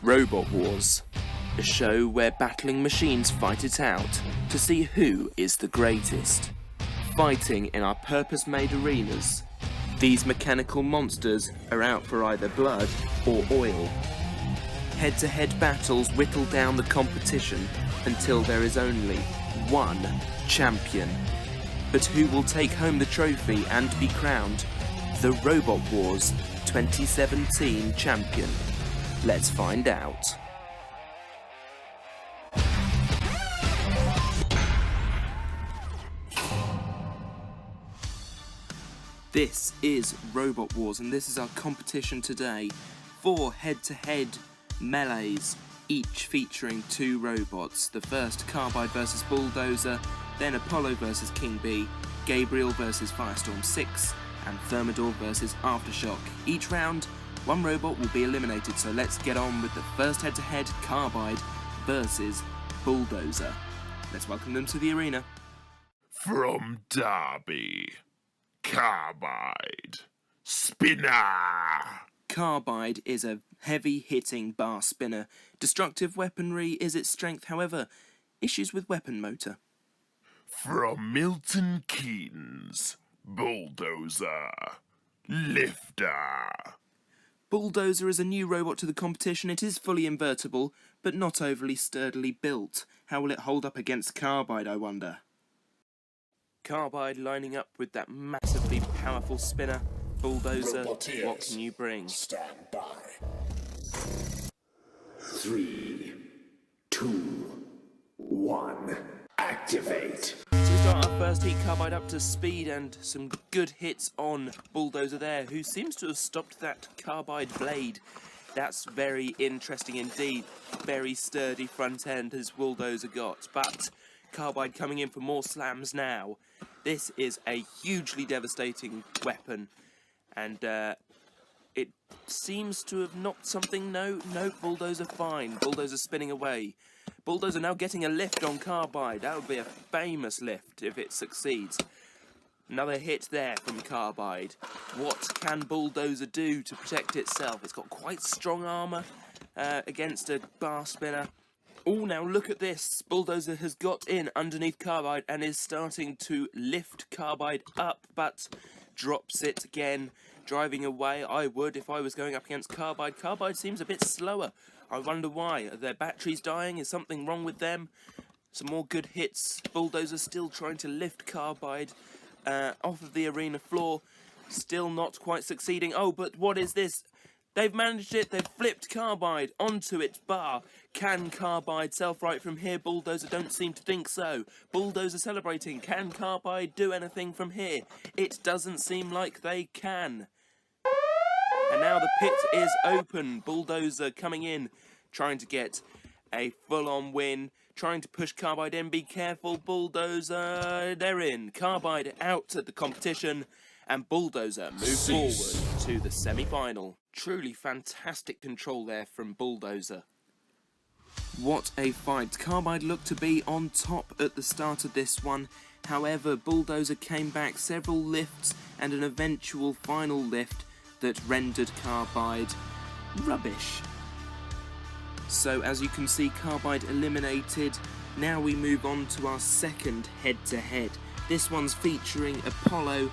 Robot Wars, a show where battling machines fight it out to see who is the greatest. Fighting in our purpose-made arenas, these mechanical monsters are out for either blood or oil. Head-to-head battles whittle down the competition until there is only one champion. But who will take home the trophy and be crowned the Robot Wars 2017 champion? Let's find out. This is Robot Wars, and this is our competition today. 4 head-to-head melees, each featuring 2 robots. The first, Carbide versus Bulldozer, then Apollo versus King Bee, Gabriel versus Firestorm 6, and Thermidor versus Aftershock. Each round, one robot will be eliminated, so let's get on with the first head-to-head, Carbide versus Bulldozer. Let's welcome them to the arena. From Derby, Carbide, Spinner. Carbide is a heavy-hitting bar spinner. Destructive weaponry is its strength, however, issues with weapon motor. From Milton Keynes, Bulldozer, Lifter. Bulldozer is a new robot to the competition. It is fully invertible, but not overly sturdily built. How will it hold up against Carbide, I wonder? Carbide lining up with that massively powerful spinner. Bulldozer, Roboteers, what can you bring? Stand by. 3, 2, 1, activate. So we start our first heat, Carbide up to speed and some good hits on Bulldozer there, who seems to have stopped that Carbide blade. That's very interesting indeed. Very sturdy front end has Bulldozer got, but Carbide coming in for more slams now. This is a hugely devastating weapon, and it seems to have knocked something. No, Bulldozer fine. Bulldozer spinning away. Bulldozer now getting a lift on Carbide. That would be a famous lift if it succeeds. Another hit there from Carbide. What can Bulldozer do to protect itself? It's got quite strong armour against a bar spinner. Oh, now look at this. Bulldozer has got in underneath Carbide and is starting to lift Carbide up, but drops it again, driving away. I would if I was going up against Carbide. Carbide seems a bit slower. I wonder why. Are their batteries dying? Is something wrong with them? Some more good hits. Bulldozer still trying to lift Carbide off of the arena floor. Still not quite succeeding. Oh, but what is this? They've managed it. They've flipped Carbide onto its bar. Can Carbide self-right from here? Bulldozer don't seem to think so. Bulldozer celebrating. Can Carbide do anything from here? It doesn't seem like they can. And now the pit is open. Bulldozer coming in, trying to get a full-on win. Trying to push Carbide in. Be careful, Bulldozer. They're in. Carbide out at the competition. And Bulldozer move forward to the semi-final. Truly fantastic control there from Bulldozer. What a fight. Carbide looked to be on top at the start of this one. However, Bulldozer came back several lifts and an eventual final lift that rendered Carbide rubbish. So as you can see, Carbide eliminated. Now we move on to our second head-to-head. This one's featuring Apollo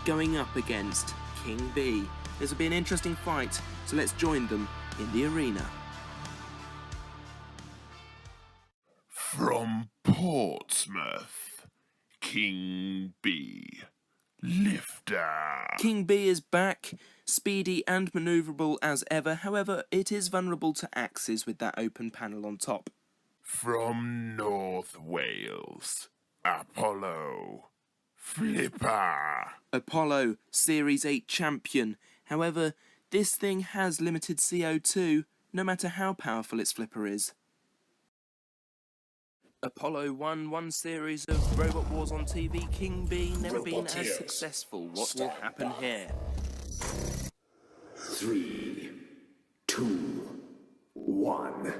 going up against King Bee. This will be an interesting fight, so let's join them in the arena. From Portsmouth, King Bee, Lifter. King Bee is back, speedy and manoeuvrable as ever. However, it is vulnerable to axes with that open panel on top. From North Wales, Apollo, Flipper. Apollo, Series 8 champion. However, this thing has limited CO2, no matter how powerful its flipper is. Apollo won one series of Robot Wars on TV. King Bee never been as successful. What will happen here? 3, 2, 1,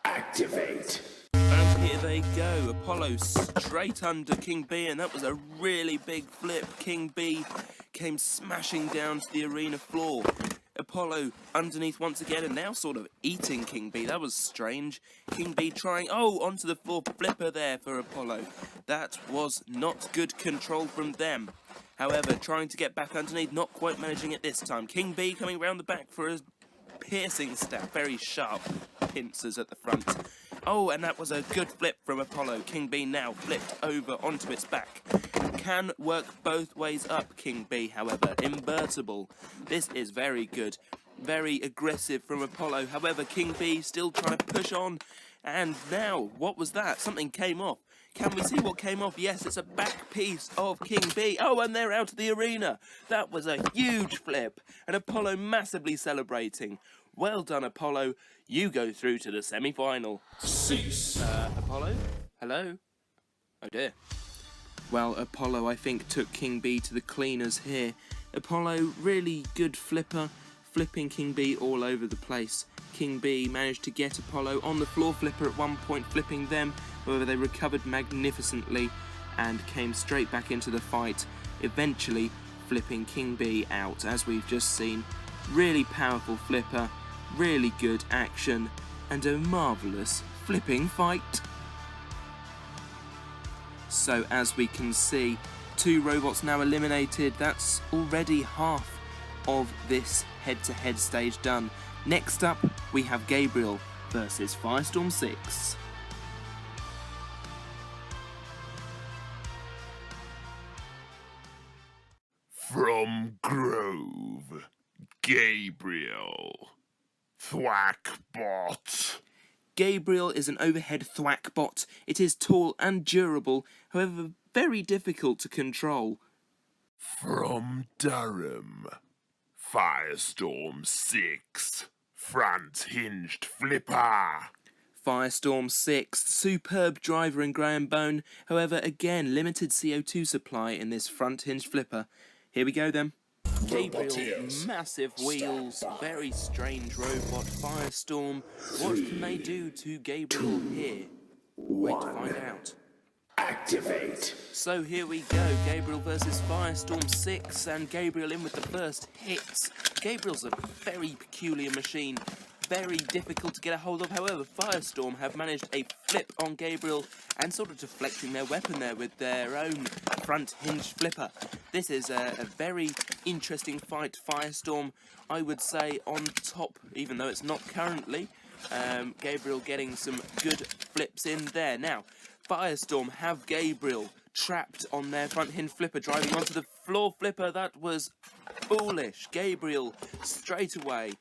activate. And here they go. Apollo straight under King Bee, and that was a really big flip. King Bee came smashing down to the arena floor. Apollo underneath once again, and now sort of eating King B. That was strange. King B trying, onto the floor flipper there for Apollo. That was not good control from them. However, trying to get back underneath, not quite managing it this time. King B coming round the back for a piercing stab, very sharp pincers at the front. Oh, and that was a good flip from Apollo. King B now flipped over onto its back. Can work both ways up, King B, however. Invertible. This is very good. Very aggressive from Apollo. However, King B still trying to push on. And now, what was that? Something came off. Can we see what came off? Yes, it's a back piece of King B. Oh, and they're out of the arena. That was a huge flip. And Apollo massively celebrating. Well done, Apollo. You go through to the semi-final. Cease. Apollo? Hello? Oh dear. Well, Apollo, I think, took King B to the cleaners here. Apollo, really good flipper, flipping King B all over the place. King B managed to get Apollo on the floor flipper at one point, flipping them. However, they recovered magnificently and came straight back into the fight, eventually flipping King B out, as we've just seen. Really powerful flipper, really good action, and a marvellous flipping fight. So as we can see, 2 robots now eliminated. That's already half of this head-to-head stage done. Next up, we have Gabriel versus Firestorm 6. From Grove, Gabriel. Thwackbot. Gabriel is an overhead thwack bot. It is tall and durable, however very difficult to control. From Durham, Firestorm 6. Front hinged flipper. Firestorm 6, superb driver in Graham Bone, however again limited CO2 supply in this front hinge flipper. Here we go then. Gabriel, massive wheels, very strange robot. Firestorm, what can they do to Gabriel here? Wait to find out. Activate. So here we go, Gabriel versus Firestorm 6, and Gabriel in with the first hits. Gabriel's a very peculiar machine, very difficult to get a hold of. However, Firestorm have managed a flip on Gabriel and sort of deflecting their weapon there with their own front hinge flipper. This is a very interesting fight. Firestorm, I would say, on top, even though it's not currently. Gabriel getting some good flips in there. Now, Firestorm have Gabriel trapped on their front hinge flipper, driving onto the floor flipper. That was foolish. Gabriel straight away.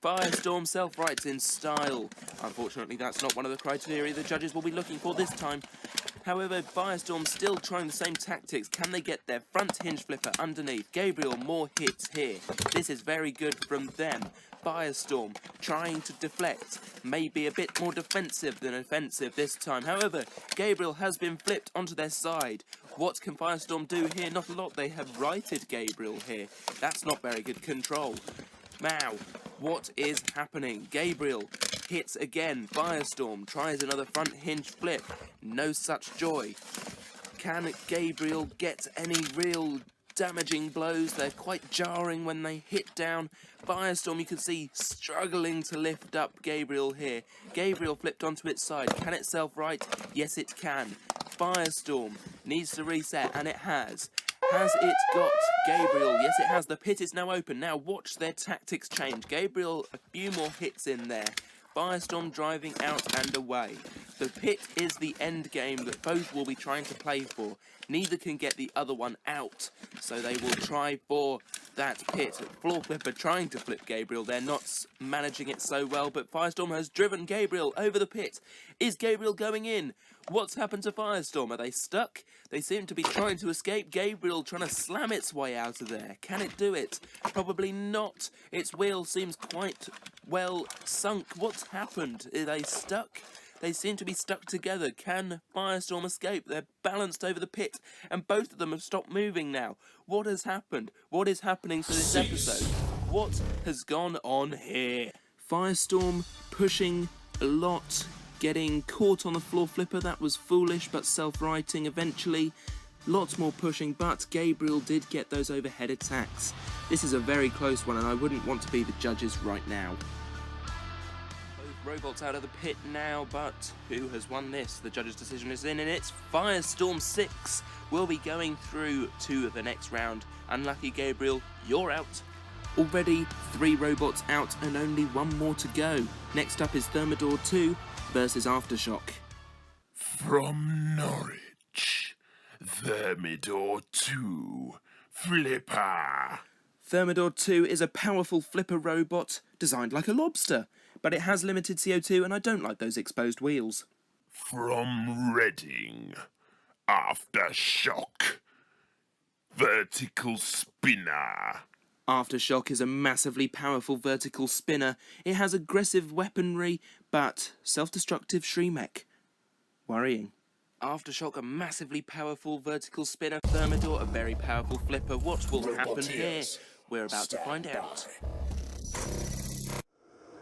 Firestorm self-rights in style. Unfortunately, that's not one of the criteria the judges will be looking for this time. However, Firestorm still trying the same tactics. Can they get their front hinge flipper underneath? Gabriel, more hits here. This is very good from them. Firestorm trying to deflect. Maybe a bit more defensive than offensive this time. However, Gabriel has been flipped onto their side. What can Firestorm do here? Not a lot. They have righted Gabriel here. That's not very good control. Now, what is happening? Gabriel hits again. Firestorm tries another front hinge flip. No such joy. Can Gabriel get any real damaging blows? They're quite jarring when they hit down. Firestorm, you can see, struggling to lift up Gabriel here. Gabriel flipped onto its side. Can it self-right? Yes, it can. Firestorm needs to reset, and it has. Has it got Gabriel? Yes, it has. The pit is now open. Now watch their tactics change. Gabriel, a few more hits in there. Firestorm driving out and away. The pit is the end game that both will be trying to play for. Neither can get the other one out, so they will try for that pit. Floor flipper trying to flip Gabriel. They're not managing it so well, but Firestorm has driven Gabriel over the pit. Is Gabriel going in? What's happened to Firestorm? Are they stuck? They seem to be trying to escape. Gabriel trying to slam its way out of there. Can it do it? Probably not. Its wheel seems quite well sunk. What's happened? Are they stuck? They seem to be stuck together. Can Firestorm escape? They're balanced over the pit, and both of them have stopped moving now. What has happened? What is happening to this episode? What has gone on here? Firestorm pushing a lot, getting caught on the floor flipper. That was foolish, but self-righting eventually. Lots more pushing, but Gabriel did get those overhead attacks. This is a very close one, and I wouldn't want to be the judges right now. Both robots out of the pit now, but who has won this? The judges' decision is in, and it's Firestorm 6 will be going through to the next round. Unlucky Gabriel, you're out. Already 3 robots out and only 1 more to go. Next up is Thermidor 2 versus Aftershock. From Norwich, Thermidor 2, Flipper. Thermidor 2 is a powerful flipper robot designed like a lobster, but it has limited CO2 and I don't like those exposed wheels. From Reading, Aftershock, vertical spinner. Aftershock is a massively powerful vertical spinner. It has aggressive weaponry, but self-destructive Shremek. Worrying. Aftershock, a massively powerful vertical spinner. Thermidor, a very powerful flipper. What will happen here? We're about to find out.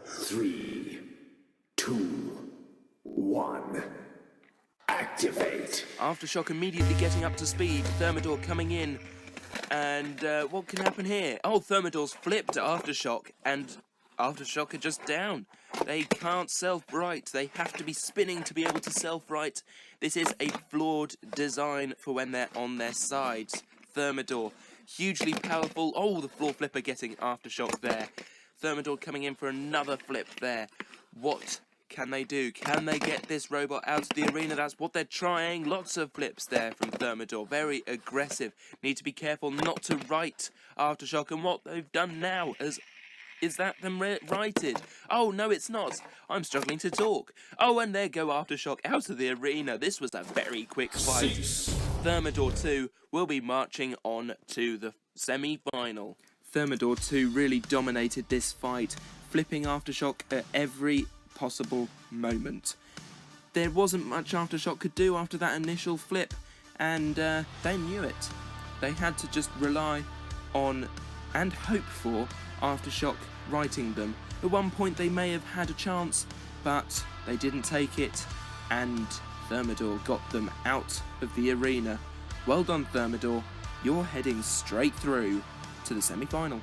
3, 2, 1. Activate. Aftershock immediately getting up to speed. Thermidor coming in. And what can happen here? Oh, Thermidor's flipped Aftershock, and Aftershock are just down. They can't self-right. They have to be spinning to be able to self-right. This is a flawed design for when they're on their sides. Thermidor, hugely powerful. Oh, the floor flipper getting Aftershock there. Thermidor coming in for another flip there. What can they do? Can they get this robot out of the arena? That's what they're trying. Lots of flips there from Thermidor. Very aggressive. Need to be careful not to right Aftershock. And what they've done now is that them righted. Oh, no, it's not. I'm struggling to talk. Oh, and there go Aftershock out of the arena. This was a very quick fight. Thermidor 2 will be marching on to the semi-final. Thermidor 2 really dominated this fight, flipping Aftershock at every possible moment. There wasn't much Aftershock could do after that initial flip, and they knew it. They had to just rely on and hope for Aftershock righting them. At one point they may have had a chance, but they didn't take it, and Thermidor got them out of the arena. Well done, Thermidor. You're heading straight through to the semi-final.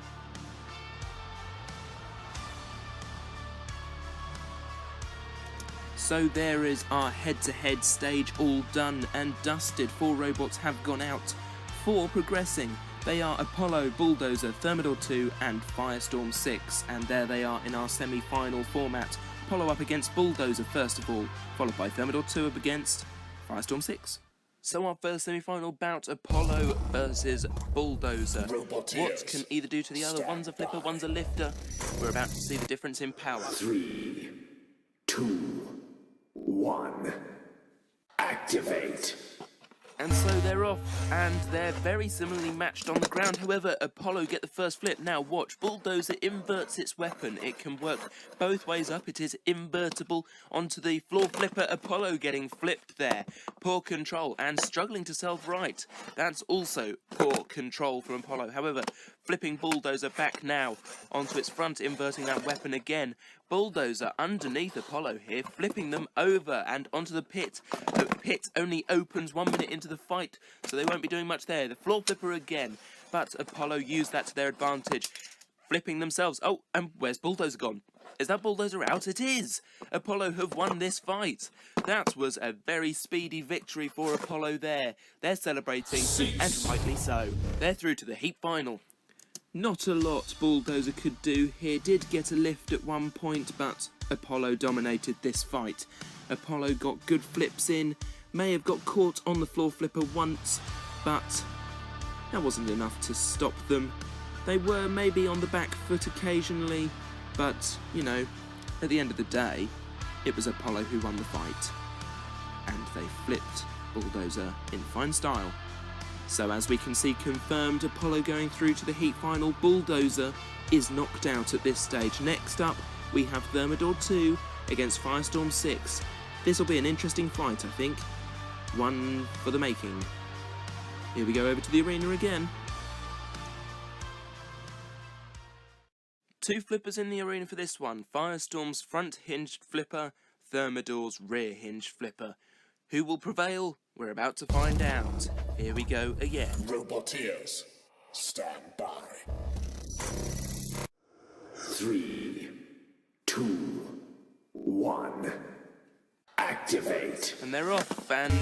So there is our head-to-head stage all done and dusted. 4 robots have gone out, 4 progressing. They are Apollo, Bulldozer, Thermidor 2 and Firestorm 6. And there they are in our semi-final format. Apollo up against Bulldozer first of all, followed by Thermidor 2 up against Firestorm 6. So our first semi-final bout, Apollo versus Bulldozer. What can either do to the other? One's a flipper, one's a lifter. We're about to see the difference in power. 3, 2, 1. Activate. And so they're off, and they're very similarly matched on the ground. However, Apollo get the first flip. Now watch, Bulldozer inverts its weapon. It can work both ways up. It is invertible onto the floor flipper. Apollo getting flipped there. Poor control and struggling to self-right. That's also poor control from Apollo. However, flipping Bulldozer back now onto its front, inverting that weapon again. Bulldozer underneath Apollo here, flipping them over and onto the pit. The pit only opens 1 minute into the fight, so they won't be doing much there. The floor flipper again, but Apollo used that to their advantage, flipping themselves. Oh, and where's Bulldozer gone? Is that Bulldozer out? It is! Apollo have won this fight. That was a very speedy victory for Apollo there. They're celebrating, and rightly so. They're through to the heat final. Not a lot Bulldozer could do here. Did get a lift at one point, but Apollo dominated this fight. Apollo got good flips in, may have got caught on the floor flipper once, but that wasn't enough to stop them. They were maybe on the back foot occasionally, but, you know, at the end of the day, it was Apollo who won the fight. And they flipped Bulldozer in fine style. So as we can see confirmed, Apollo going through to the heat final. Bulldozer is knocked out at this stage. Next up, we have Thermidor 2 against Firestorm 6. This will be an interesting fight, I think. One for the making. Here we go over to the arena again. 2 flippers in the arena for this one. Firestorm's front hinged flipper, Thermidor's rear hinged flipper. Who will prevail? We're about to find out. Here we go again. Roboteers, stand by. 3, 2, 1. Activate. And they're off, and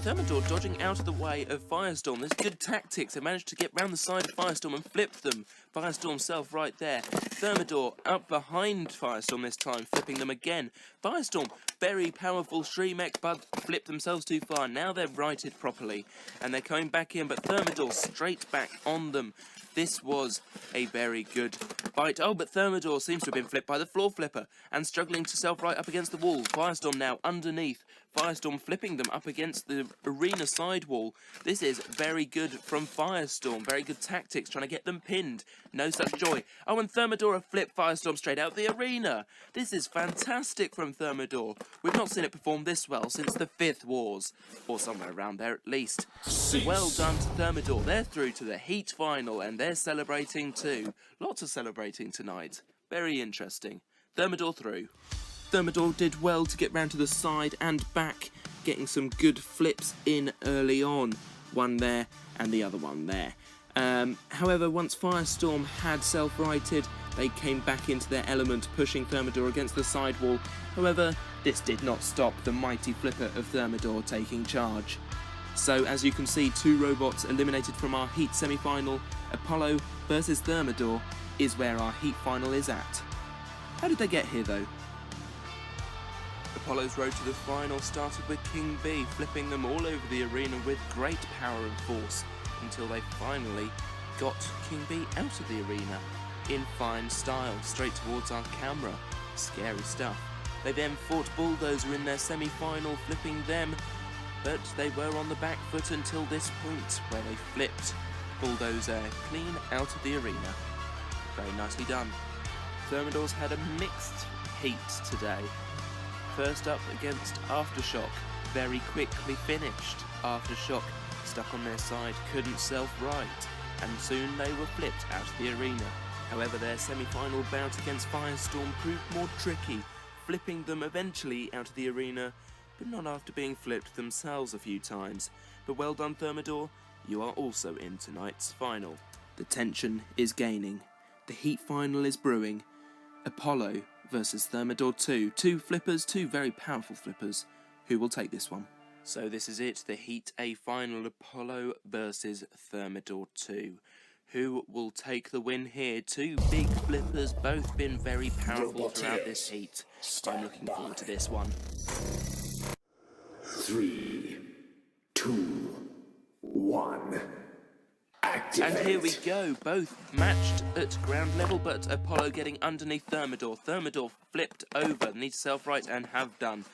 Thermidor dodging out of the way of Firestorm. There's good tactics. They managed to get round the side of Firestorm and flip them. Firestorm self right there. Thermidor up behind Firestorm this time, flipping them again. Firestorm, very powerful Shremek, but flipped themselves too far. Now they're righted properly, and they're coming back in, but Thermidor straight back on them. This was a very good fight. Oh, but Thermidor seems to have been flipped by the floor flipper and struggling to self-right up against the wall. Firestorm now underneath. Firestorm flipping them up against the arena sidewall. This is very good from Firestorm. Very good tactics, trying to get them pinned. No such joy. Oh, and Thermidor have flipped Firestorm straight out of the arena. This is fantastic from Thermidor. We've not seen it perform this well since the 5th Wars, or somewhere around there at least. Well done to Thermidor. They're through to the Heat final, and they're celebrating too. Lots of celebrating tonight. Very interesting. Thermidor through. Thermidor did well to get round to the side and back, getting some good flips in early on. One there and the other one there. However, once Firestorm had self-righted, they came back into their element, pushing Thermidor against the sidewall. However, this did not stop the mighty flipper of Thermidor taking charge. So, as you can see, 2 robots eliminated from our Heat semi-final. Apollo versus Thermidor is where our Heat final is at. How did they get here, though? Apollo's road to the final started with King B, flipping them all over the arena with great power and force, until they finally got King B out of the arena in fine style, straight towards our camera. Scary stuff. They then fought Bulldozer in their semi-final, flipping them, but they were on the back foot until this point, where they flipped Bulldozer clean out of the arena. Very nicely done. Thermidor's had a mixed heat today. First up against Aftershock, very quickly finished. Aftershock stuck on their side, couldn't self-right, and soon they were flipped out of the arena. However, their semi-final bout against Firestorm proved more tricky, flipping them eventually out of the arena, but not after being flipped themselves a few times. But well done, Thermidor, you are also in tonight's final. The tension is gaining. The Heat final is brewing. Apollo versus Thermidor 2. 2 flippers, 2 very powerful flippers. Who will take this one? So this is it, the Heat A final, Apollo versus Thermidor 2. Who will take the win here? 2 big flippers, both been very powerful throughout this heat. I'm looking forward to this one. 3, 2, 1. Activate. And here we go, both matched at ground level, but Apollo getting underneath Thermidor. Thermidor flipped over, need to self-right and have done.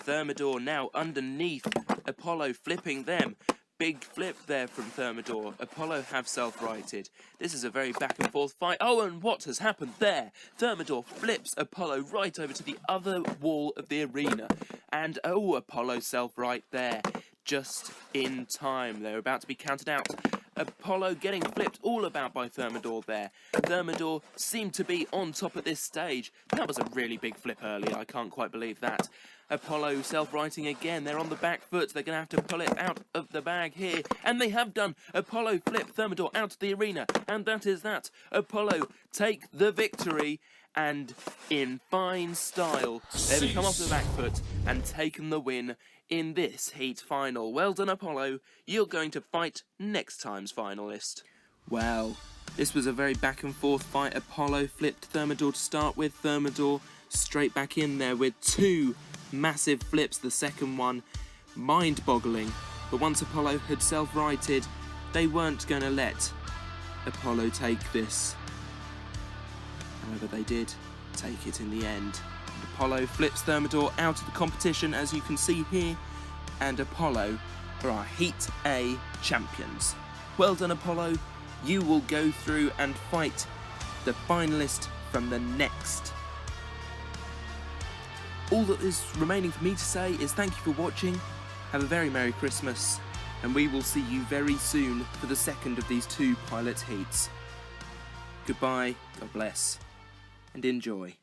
Thermidor now underneath Apollo, flipping them. Big flip there from Thermidor. Apollo have self-righted. This is a very back and forth fight. Oh, and what has happened there? Thermidor flips Apollo right over to the other wall of the arena. And oh, Apollo self-right there. Just in time. They're about to be counted out. Apollo getting flipped all about by Thermidor there. Thermidor seemed to be on top at this stage. That was a really big flip earlier. I can't quite believe that. Apollo self-righting again. They're on the back foot. They're going to have to pull it out of the bag here. And they have done. Apollo flip Thermidor out of the arena. And that is that. Apollo take the victory. And in fine style, they've come off the back foot and taken the win in this Heat final. Well done, Apollo. You're going to fight next time's finalist. Well, this was a very back and forth fight. Apollo flipped Thermidor to start with. Thermidor straight back in there with 2 massive flips. The second one mind-boggling. But once Apollo had self-righted, they weren't going to let Apollo take this. However, they did take it in the end. Apollo flips Thermidor out of the competition, as you can see here, and Apollo are our Heat A champions. Well done, Apollo. You will go through and fight the finalist from the next. All that is remaining for me to say is thank you for watching, have a very Merry Christmas, and we will see you very soon for the second of these 2 pilot heats. Goodbye, God bless, and enjoy.